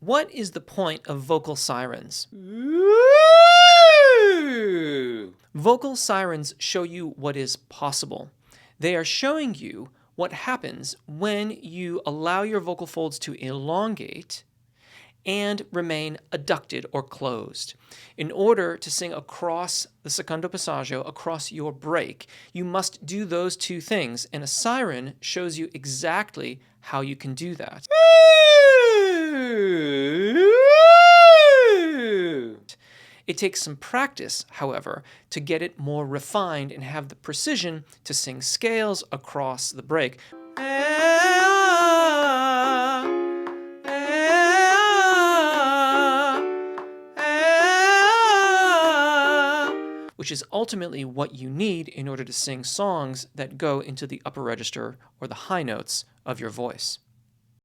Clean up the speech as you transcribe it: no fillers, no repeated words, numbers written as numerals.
What is the point of vocal sirens? Vocal sirens show you what is possible. They are showing you what happens when you allow your vocal folds to elongate and remain adducted or closed. In order to sing across the secondo passaggio, across your break, you must do those two things, and a siren shows you exactly how you can do that. It takes some practice, however, to get it more refined and have the precision to sing scales across the break, which is ultimately what you need in order to sing songs that go into the upper register or the high notes of your voice.